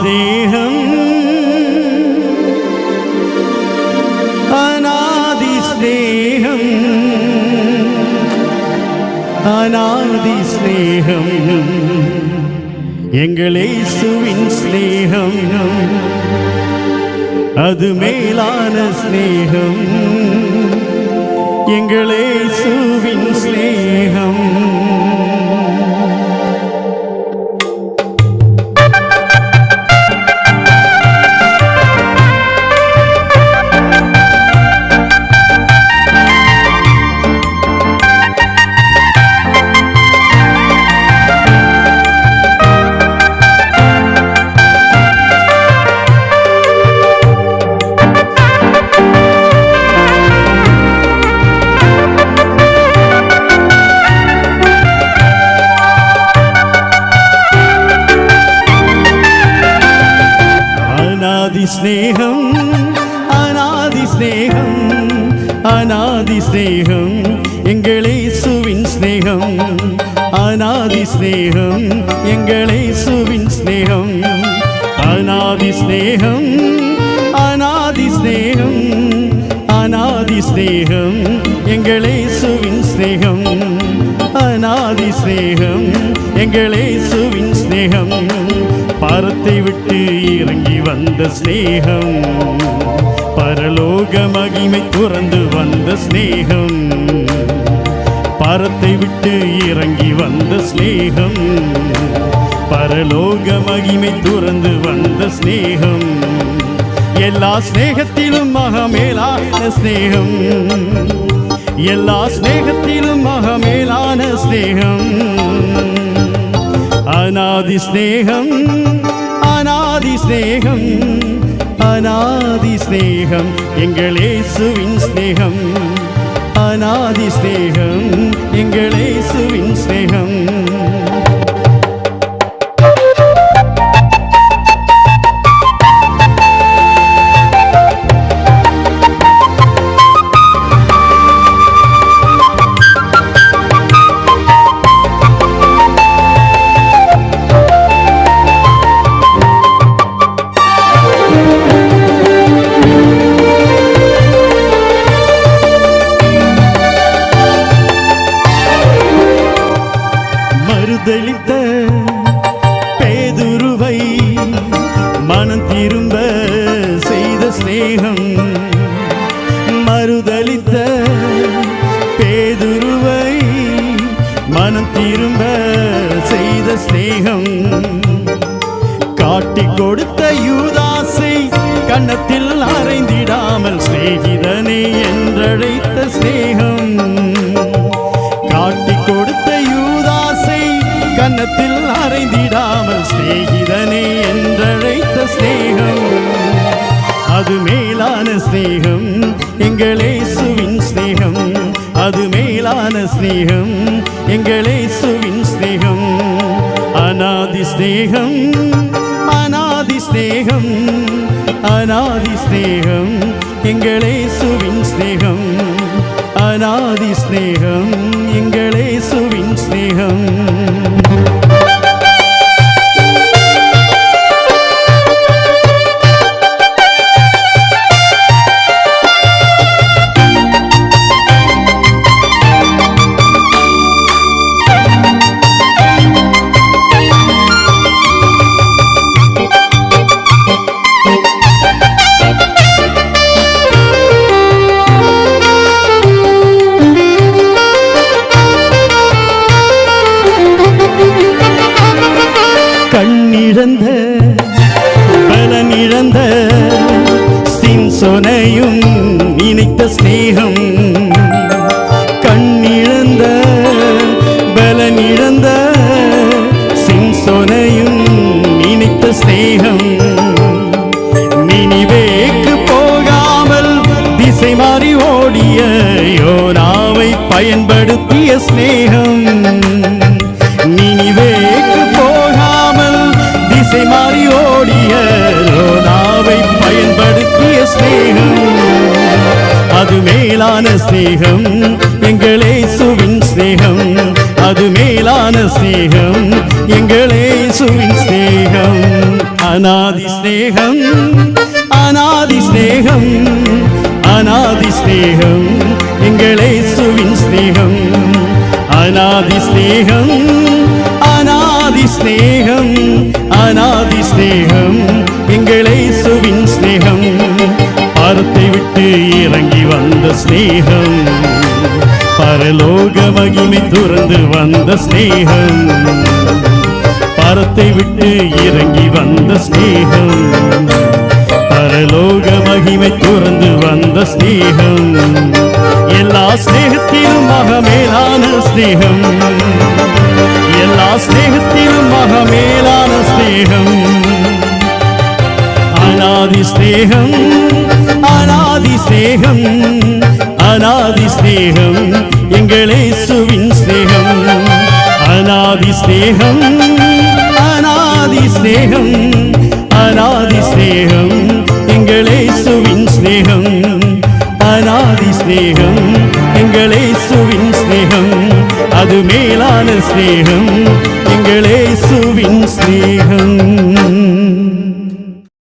ஸ்நேகம் அநாதி ஸ்நேகம் அநாதி ஸ்நேகம் எங்கள் இயேசுவின் ஸ்நேகம் அது மேலான ஸ்நேகம் எங்கள் இயேசுவின் ஸ்நேகம் ஸ்நேகம் அநாதி ஸ்நேகம் அநாதி ஸ்நேகம் எங்கள் இயேசுவின் ஸ்நேகம் அநாதி ஸ்நேகம் எங்கள் இயேசுவின் ஸ்நேகம் அநாதி ஸ்நேகம் அநாதி ஸ்நேகம் அநாதி ஸ்நேகம் எங்கள் இயேசுவின் ஸ்நேகம் அநாதி ஸ்நேகம் எங்கள் இயேசுவின் ஸ்நேகம் பாரத்தை விட்டு இறங்கி வந்த ஸ்நேகம் பரலோக மகிமை துறந்து வந்த ஸ்நேகம் பாரத்தை விட்டு இறங்கி வந்த ஸ்நேகம் பரலோக மகிமை துறந்து வந்த ஸ்நேகம் எல்லா ஸ்நேகத்திலும் மகமேலான ஸ்நேகம் எல்லா ஸ்நேகத்திலும் மகமேலான ஸ்நேகம் அநாதி ஸ்நேகம் அநாதி ஸ்நேகம் அநாதி ஸ்நேகம் எங்கள் இயேசுவின் ஸ்நேகம் அநாதி ஸ்நேகம் எங்கள் இயேசுவின் ஸ்நேகம் மறுதலித்த பேதுருவை மனம் திரும்ப செய்த ஸ்நேகம் மறுதலித்த பேதுருவை மனம் திரும்ப செய்த ஸ்நேகம் காட்டிக் கொடுத்த யூதாசை கன்னத்தில் அறைந்திடாமல் சிநேகிதனே என்றழைத்த ஸ்நேகம் காட்டிக் கொடுத்த கன்னத்தில் அறைந்திடாமல் சிநேகிதனே என்றழைத்த ஸ்நேகம் அது மேலான ஸ்நேகம் எங்கள் இயேசுவின் ஸ்நேகம் அது மேலான ஸ்நேகம் எங்கள் இயேசுவின் ஸ்நேகம் அநாதி ஸ்நேகம் அநாதி ஸ்நேகம் அநாதி ஸ்நேகம் எங்கள் இயேசுவின் ஸ்நேகம் அநாதி ஸ்நேகம் எங்கள் இயேசுவின் ஸ்நேகம் கண்ணிழந்த பலனிழந்த சிம்சோனையும் இணைத்த ஸ்நேகம் கண்ணிழந்த பலனிழந்த சிம்சோனையும் இணைத்த ஸ்நேகம் நினிவேக்கு போகாமல் திசை மாறி ஓடிய யோனாவை பயன்படுத்திய ஸ்நேகம் நினிவேக்கு போகாமல் திசை மாறி ஓடிய யோனாவை பயன்படுத்திய ஸ்நேகம் அது மேலான ஸ்நேகம் எங்கள் இயேசுவின் ஸ்நேகம் அது மேலான ஸ்நேகம் எங்கள் இயேசுவின் ஸ்நேகம் அநாதி ஸ்நேகம் அநாதி ஸ்நேகம் அநாதி ஸ்நேகம் எங்கள் இயேசுவின் ஸ்நேகம் அநாதி ஸ்நேகம் அநாதி ஸ்நேகம் அநாதி ஸ்நேகம் எங்கள் இயேசுவின் ஸ்நேகம் பரத்தை விட்டு இறங்கி வந்த ஸ்நேகம் பரலோக மகிமை துறந்து வந்த ஸ்நேகம் பரத்தை விட்டு இறங்கி வந்த ஸ்நேகம் பரலோக மகிமை துறந்து வந்த ஸ்நேகம் எல்லா ஸ்நேகத்திலும் மகமேலான ஸ்நேகம் எல்லா ஸ்நேகத்திலும் மகமேலான ஸ்நேகம் அநாதி ஸ்நேகம் அநாதி ஸ்நேகம் அநாதி ஸ்நேகம் எங்கள் இயேசுவின் ஸ்நேகம் அநாதி ஸ்நேகம் அநாதி ஸ்நேகம் அநாதி ஸ்நேகம் எங்கள் இயேசுவின் ஸ்நேகம் அநாதி ஸ்நேகம் எங்கள் இயேசுவின் ஸ்நேகம் அது மேலான ஸ்நேகம் எங்கள் இயேசுவின் ஸ்நேகம்